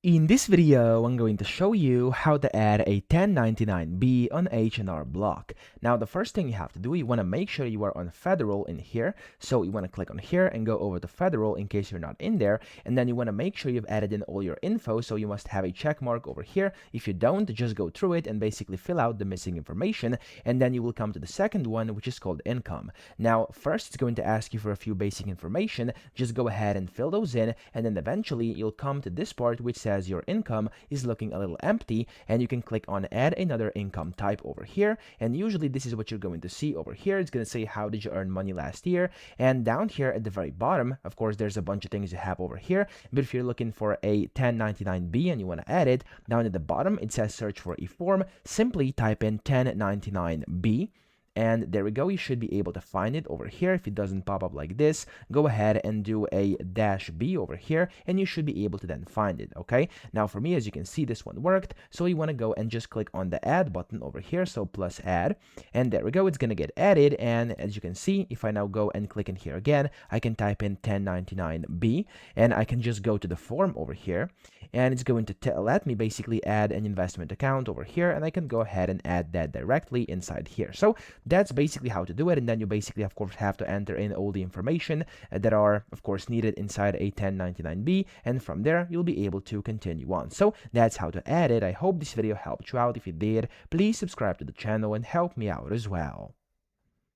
In this video, I'm going to show you how to add a 1099B on H&R Block. Now, the first thing you have to do, you want to make sure you are on Federal in here. So you want to click on here and go over to Federal in case you're not in there. And then you want to make sure you've added in all your info. So you must have a check mark over here. If you don't, just go through it and basically fill out the missing information. And then you will come to the second one, which is called income. Now, first, it's going to ask you for a few basic information. Just go ahead and fill those in. And then eventually, you'll come to this part, which says your income is looking a little empty, and you can click on add another income type over here. And usually this is what you're going to see over here. It's going to say how did you earn money last year, and down here at the very bottom, of course, there's a bunch of things you have over here. But if you're looking for a 1099B and you want to add it, down at the bottom it says search for a form. Simply type in 1099B. And there we go, you should be able to find it over here. If it doesn't pop up like this, go ahead and do a -B over here, and you should be able to then find it, okay? Now for me, as you can see, this one worked. So you want to go and just click on the add button over here, so plus add, and there we go, it's going to get added. And as you can see, if I now go and click in here again, I can type in 1099B, and I can just go to the form over here, and it's going to let me basically add an investment account over here, and I can go ahead and add that directly inside here. So that's basically how to do it. And then you basically, of course, have to enter in all the information that are, of course, needed inside a 1099B. And from there, you'll be able to continue on. So that's how to add it. I hope this video helped you out. If it did, please subscribe to the channel and help me out as well.